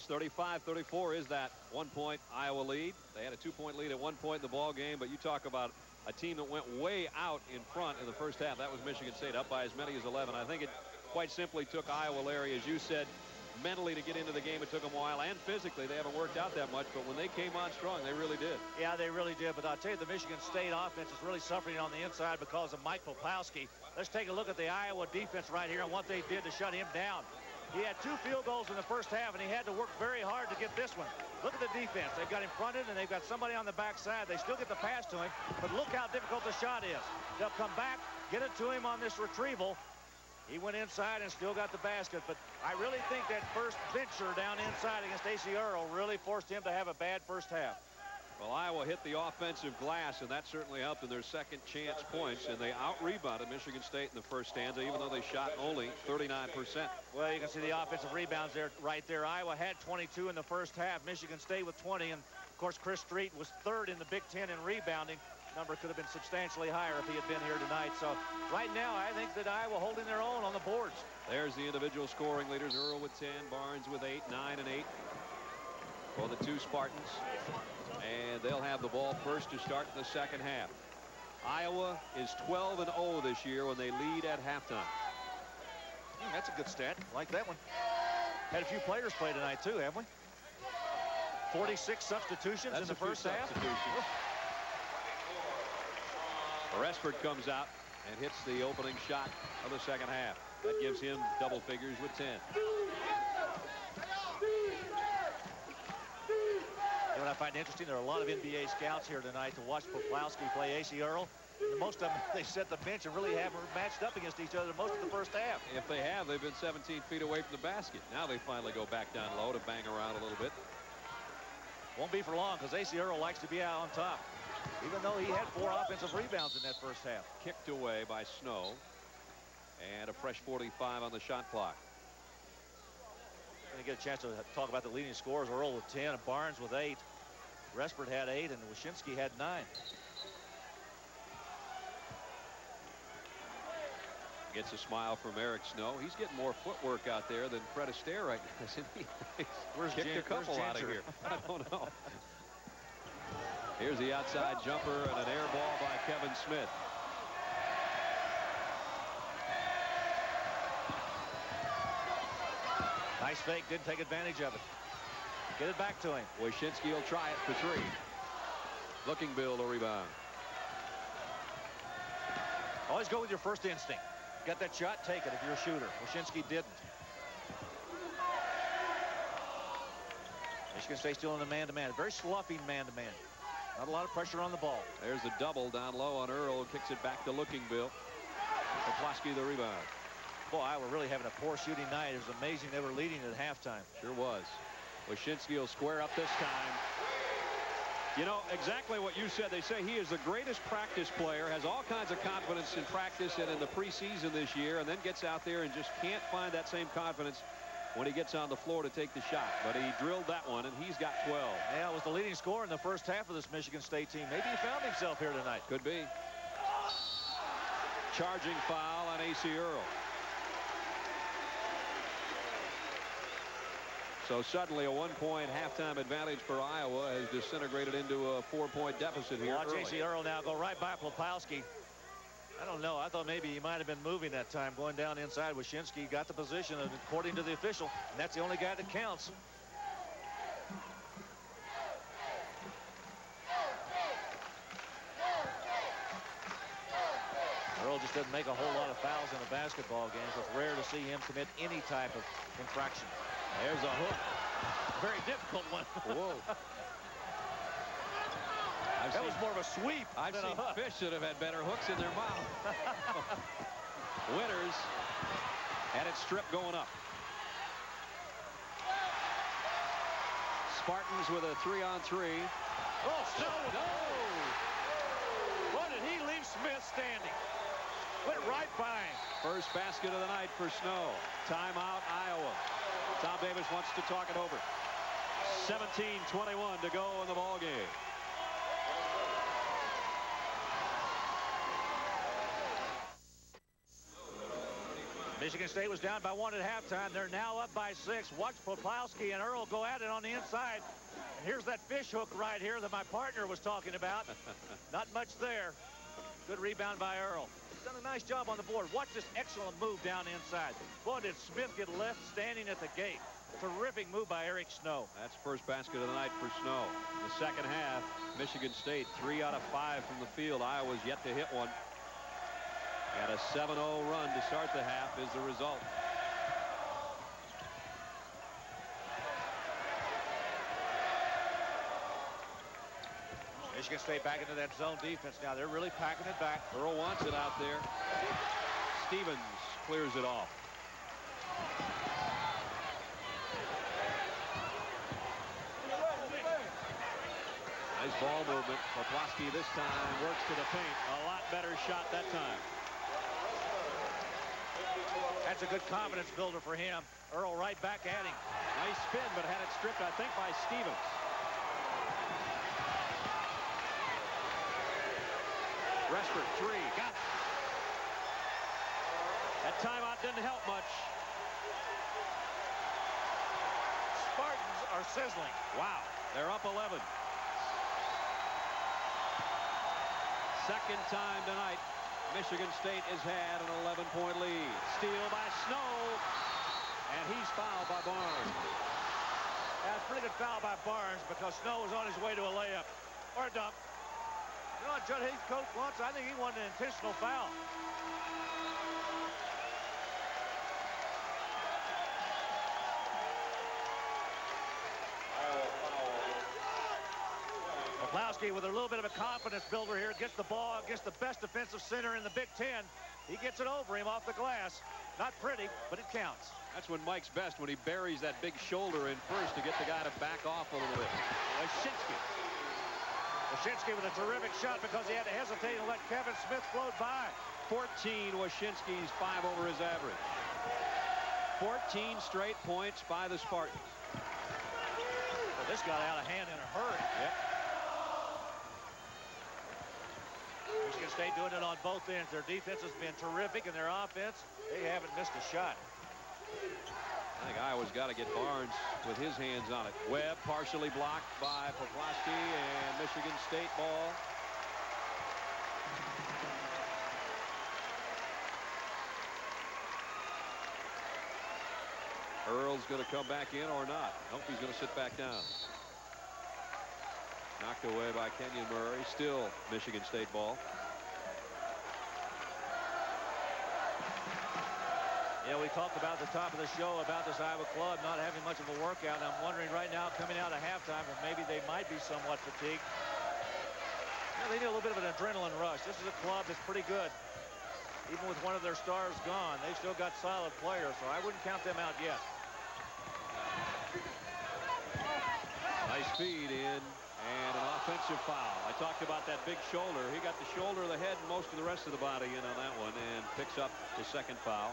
35-34 is that 1-point Iowa lead. They had a 2-point lead at one point in the ball game, but you talk about a team that went way out in front in the first half. That was Michigan State, up by as many as 11. I think it quite simply took Iowa, Larry, as you said, mentally to get into the game. It took them a while, and physically they haven't worked out that much, but when they came on strong, they really did. Yeah, they really did, but I'll tell you, the Michigan State offense is really suffering on the inside because of Mike Popowski. Let's take a look at the Iowa defense right here and what they did to shut him down. He had 2 field goals in the first half, and he had to work very hard to get this one. Look at the defense. They've got him fronted, and they've got somebody on the backside. They still get the pass to him, but look how difficult the shot is. They'll come back, get it to him on this retrieval. He went inside and still got the basket, but I really think that first venture down inside against A.C. Earl really forced him to have a bad first half. Well, Iowa hit the offensive glass, and that certainly helped in their second chance points, and they out-rebounded Michigan State in the first stanza, even though they shot only 39%. Well, you can see the offensive rebounds there, right there. Iowa had 22 in the first half. Michigan State with 20, and, of course, Chris Street was 3rd in the Big Ten in rebounding. Number could have been substantially higher if he had been here tonight. So, right now, I think that Iowa holding their own on the boards. There's the individual scoring leaders. Earl with 10, Barnes with 8, 9 and 8 for the 2 Spartans. And they'll have the ball first to start the second half. Iowa is 12-0 this year when they lead at halftime. That's a good stat. Like that one. Had a few players play tonight, too, haven't we? 46 substitutions in the first half. Resford comes out and hits the opening shot of the second half. That gives him double figures with 10. You know what I find interesting? There are a lot of NBA scouts here tonight to watch Popowski play A.C. Earl. And most of them, they set the bench and really haven't matched up against each other most of the first half. If they have, they've been 17 feet away from the basket. Now they finally go back down low to bang around a little bit. Won't be for long because A.C. Earl likes to be out on top, even though he had 4 offensive rebounds in that first half. Kicked away by Snow, and a fresh 45 on the shot clock. Going to get a chance to talk about the leading scorers. Earl with 10, and Barnes with 8. Resford had 8, and Wyszynski had 9. Gets a smile from Eric Snow. He's getting more footwork out there than Fred Astaire right now, isn't he? Where's kicked a couple out of here. I don't know. Here's the outside jumper and an air ball by Kevin Smith. Nice fake, didn't take advantage of it. Get it back to him. Wyszynski will try it for 3. Looking Bill to rebound. Always go with your first instinct. Got that shot, take it if you're a shooter. Wyszynski didn't. Michigan State still in a man-to-man. A very sloppy man-to-man. Not a lot of pressure on the ball. There's a double down low on Earl. Kicks it back to Looking Bill. Popowski the rebound. Boy, Iowa really having a poor shooting night. It was amazing they were leading at halftime. Sure was. Wyszynski will square up this time. You know, exactly what you said. They say he is the greatest practice player, has all kinds of confidence in practice and in the preseason this year, and then gets out there and just can't find that same confidence when he gets on the floor to take the shot. But he drilled that one, and he's got 12. Yeah, it was the leading scorer in the first half of this Michigan State team. Maybe he found himself here tonight. Could be. Charging foul on A.C. Earl. So suddenly a 1-point halftime advantage for Iowa has disintegrated into a 4-point deficit here. Watch A.C. Earl now go right by Popowski. I don't know. I thought maybe he might have been moving that time, going down inside. Wyszynski got the position according to the official, and that's the only guy that counts. Earl just doesn't make a whole lot of fouls in a basketball game, so it's rare to see him commit any type of infraction. There's a hook. Very difficult one. Whoa. That was more of a sweep. I've seen fish that have had better hooks in their mouth. Winters had it stripped going up. Spartans with a 3-on-3. Oh, Snow! No! What did he leave Smith standing? Went right by him. First basket of the night for Snow. Timeout, Iowa. Tom Davis wants to talk it over. 17:21 to go in the ball game. Michigan State was down by 1 at halftime. They're now up by 6. Watch Poplawski and Earl go at it on the inside. And here's that fish hook right here that my partner was talking about. Not much there. Good rebound by Earl. He's done a nice job on the board. Watch this excellent move down inside. Boy, did Smith get left standing at the gate. Terrific move by Eric Snow. That's first basket of the night for Snow. The second half, Michigan State 3 out of 5 from the field. Iowa's yet to hit one. And a 7-0 run to start the half is the result. Michigan State back into that zone defense now. They're really packing it back. Earl wants it out there. Stevens clears it off. Nice ball movement. Poplawski this time works to the paint. A lot better shot that time. That's a good confidence builder for him. Earl right back at him. Nice spin, but had it stripped, I think, by Stevens. Reshford, 3. Got it. That timeout didn't help much. Spartans are sizzling. Wow, they're up 11. Second time tonight, Michigan State has had an 11-point lead. Steal by Snow, and he's fouled by Barnes. That's a pretty good foul by Barnes because Snow was on his way to a layup or a dunk. You know what Judd Hayes' coach wants? I think he wanted an intentional foul. Poplawski with a little bit of a confidence builder here. Gets the ball against the best defensive center in the Big Ten. He gets it over him off the glass. Not pretty, but it counts. That's when Mike's best, when he buries that big shoulder in first to get the guy to back off a little bit. Wyszynski with a terrific shot because he had to hesitate and let Kevin Smith float by. 14 Wyszynski's 5 over his average. 14 straight points by the Spartans. Well, this got out of hand in a hurry. Yep. Michigan State doing it on both ends. Their defense has been terrific, and their offense, they haven't missed a shot. I think Iowa's got to get Barnes with his hands on it. Webb partially blocked by Poplawski, and Michigan State ball. Earl's going to come back in or not. I hope he's going to sit back down. Knocked away by Kenyon Murray. Still Michigan State ball. Yeah, we talked about at the top of the show about this Iowa club not having much of a workout. And I'm wondering right now, coming out of halftime, if maybe they might be somewhat fatigued. Yeah, they need a little bit of an adrenaline rush. This is a club that's pretty good. Even with one of their stars gone, they've still got solid players, so I wouldn't count them out yet. Nice feed in, and an offensive foul. I talked about that big shoulder. He got the shoulder, the head, and most of the rest of the body in on that one, and picks up the second foul.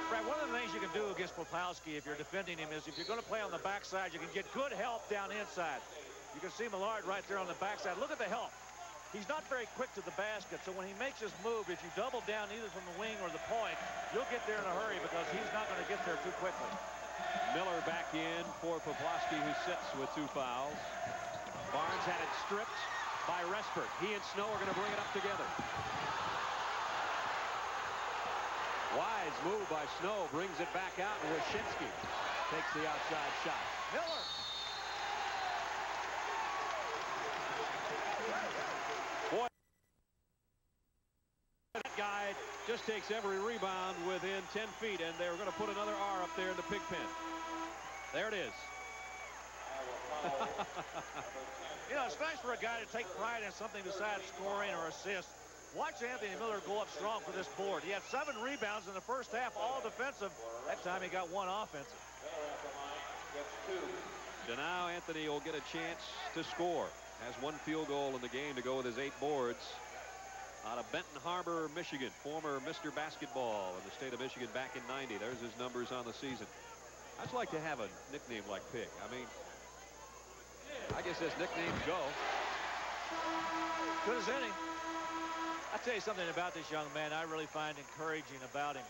Right, one of the things you can do against Poplawski if you're defending him is if you're going to play on the backside, you can get good help down inside. You can see Millard right there on the backside. Look at the help. He's not very quick to the basket, so when he makes his move, if you double down either from the wing or the point, you'll get there in a hurry because he's not going to get there too quickly. Miller back in for Poplawski, who sits with 2 fouls. Barnes had it stripped by Reshford. He and Snow are going to bring it up together. Wise move by Snow, brings it back out, and Wyszynski takes the outside shot. Miller. Boy, that guy just takes every rebound within 10 feet, and they're going to put another R up there in the pig pen. There it is. You know, it's nice for a guy to take pride in something besides scoring or assists. Watch Anthony Miller go up strong for this board. He had 7 rebounds in the first half, all defensive. That time he got 1 offensive. So now Anthony will get a chance to score. Has 1 field goal in the game to go with his 8 boards. Out of Benton Harbor, Michigan, former Mr. Basketball in the state of Michigan back in '90. There's his numbers on the season. I'd like to have a nickname like Pig. I mean, I guess as nicknames go. Good as any. I'll tell you something about this young man I really find encouraging about him.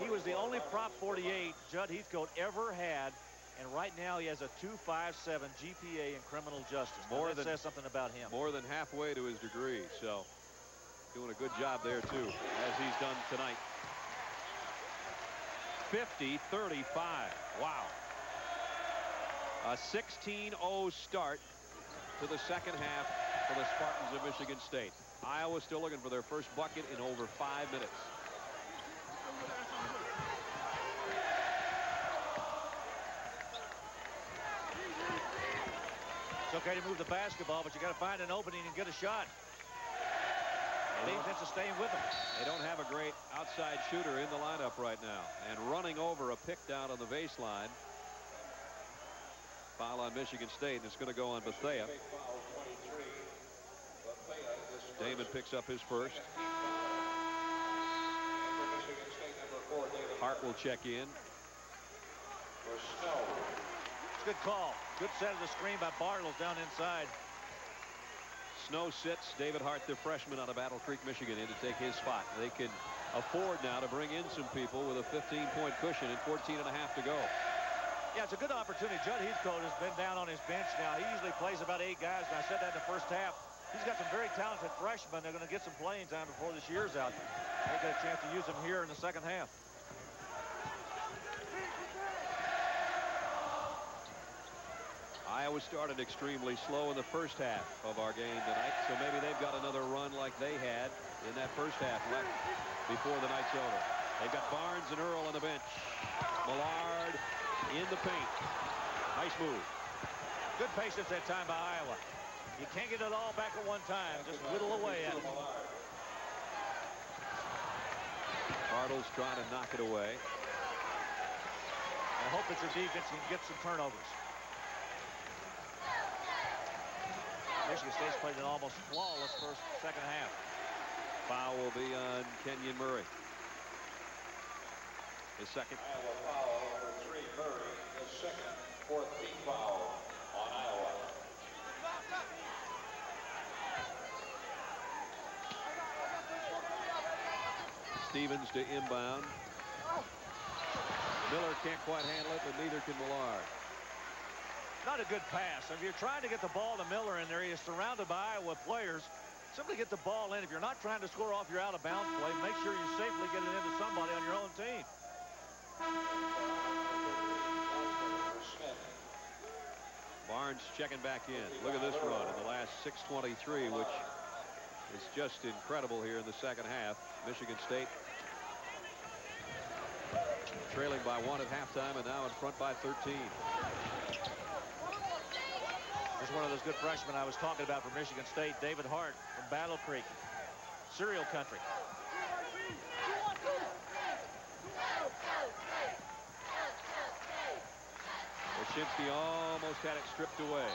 He was the only Prop 48 Judd Heathcote ever had, and right now he has a 2.57 GPA in criminal justice. That says something about him. More than halfway to his degree, so doing a good job there too, as he's done tonight. 50-35. Wow. A 16-0 start to the second half for the Spartans of Michigan State. Iowa still looking for their first bucket in over 5 minutes. It's okay to move the basketball, but you got to find an opening and get a shot. The defense is staying with them. They don't have a great outside shooter in the lineup right now. And running over a pick down on the baseline. Foul on Michigan State, and it's going to go on Bethea. Damon picks up his first. Hart will check in. It's a good call. Good set of the screen by Bartles down inside. Snow sits David Hart, the freshman out of Battle Creek, Michigan, in to take his spot. They can afford now to bring in some people with a 15-point cushion and 14 and a half to go. Yeah, it's a good opportunity. Judd Heathcote has been down on his bench now. He usually plays about 8 guys, and I said that in the first half. He's got some very talented freshmen. They're going to get some playing time before this year's out. They get a chance to use them here in the second half. Iowa started extremely slow in the first half of our game tonight, so maybe they've got another run like they had in that first half left before the night's over. They've got Barnes and Earl on the bench. Millard in the paint. Nice move. Good patience that time by Iowa. You can't get it all back at one time. Just whittle away at it. Bartles trying to knock it away. I hope that your defense can get some turnovers. Michigan State's played an almost flawless second half. Foul will be on Kenyon Murray. His second. Iowa foul number 3, Murray, his second, 4th team foul on Iowa. Stevens to inbound. Miller can't quite handle it, but neither can Millard. Not a good pass. If you're trying to get the ball to Miller in there, he is surrounded by Iowa players. Simply get the ball in. If you're not trying to score off your out-of-bounds play, make sure you safely get it into somebody on your own team. Barnes checking back in. Look at this run in the last 6:23, which is just incredible here in the second half. Michigan State trailing by 1 at halftime and now in front by 13. Here's one of those good freshmen I was talking about for Michigan State, David Hart from Battle Creek. Cereal country. Wilczynski almost had it stripped away.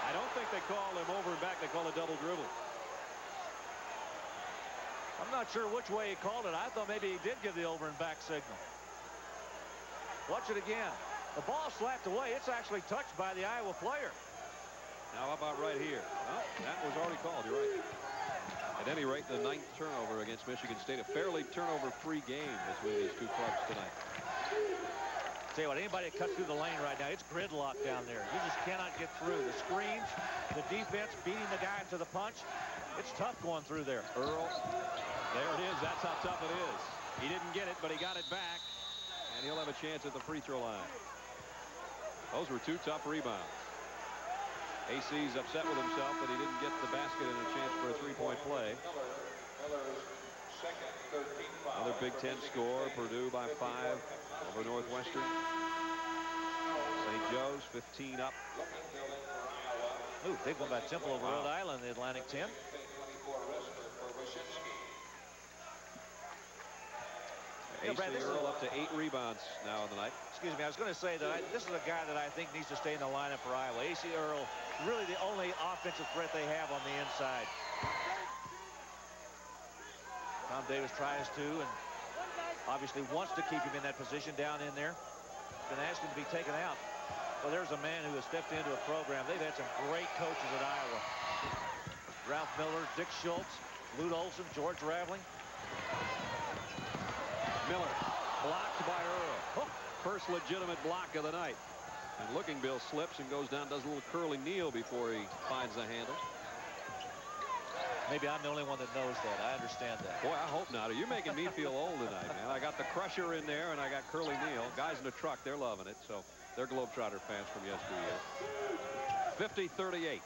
I don't think they call him over and back. They call a double dribble. I'm not sure which way he called it. I thought maybe he did give the over and back signal. Watch it again. The ball slapped away. It's actually touched by the Iowa player. Now how about right here? Oh, that was already called. You're right. At any rate, the 9th turnover against Michigan State. A fairly turnover-free game between these two clubs tonight. Tell you what, anybody that cuts through the lane right now, it's gridlock down there. You just cannot get through. The screens, the defense beating the guy to the punch. It's tough going through there. Earl, there it is. That's how tough it is. He didn't get it, but he got it back. And he'll have a chance at the free throw line. Those were 2 tough rebounds. AC's upset with himself that he didn't get the basket and a chance for a 3-point play. Another Big Ten score. Purdue by 5 over Northwestern. St. Joe's 15 up. Ooh, big one by Temple over Rhode Island, the Atlantic 10. AC Earl up to 8 rebounds now in the night. Excuse me, I was going to say that this is a guy that I think needs to stay in the lineup for Iowa. AC Earl, really the only offensive threat they have on the inside. Tom Davis tries to, and obviously wants to keep him in that position down in there. Been asking to be taken out. Well, there's a man who has stepped into a program. They've had some great coaches at Iowa. Ralph Miller, Dick Schultz, Lute Olson, George Raveling. Miller blocked by Earl. First legitimate block of the night. And Looking Bill slips and goes down, does a little curly kneel before he finds the handle. Maybe I'm the only one that knows that. I understand that. Boy, I hope not. You're making me feel old tonight, man. I got the Crusher in there, and I got Curly Neal. Guys in the truck, they're loving it. So they're Globetrotter fans from yesteryear. 50-38.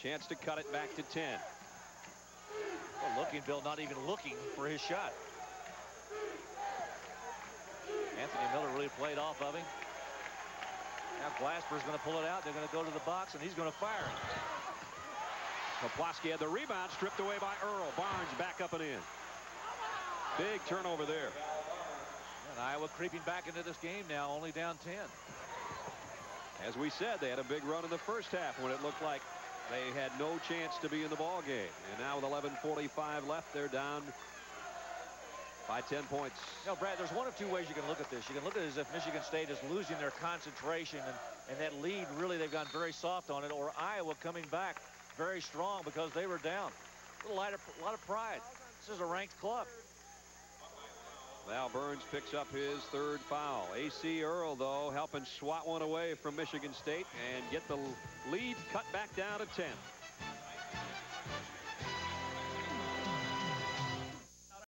Chance to cut it back to 10. Well, Looking Bill not even looking for his shot. Anthony Miller really played off of him. Now Glasper's going to pull it out. They're going to go to the box, and he's going to fire it. Poplawski had the rebound stripped away by Earl. Barnes back up and in. Big turnover there. And Iowa creeping back into this game now, only down 10. As we said, they had a big run in the first half when it looked like they had no chance to be in the ball game. And now with 11:45 left, they're down by 10 points. You know, Brad, there's one of two ways you can look at this. You can look at it as if Michigan State is losing their concentration, and that lead, really, they've gone very soft on it, or Iowa coming back very strong because they were down. A lot of pride. This is a ranked club. Val Burns picks up his third foul. A.C. Earl, though, helping swat one away from Michigan State and get the lead cut back down to 10.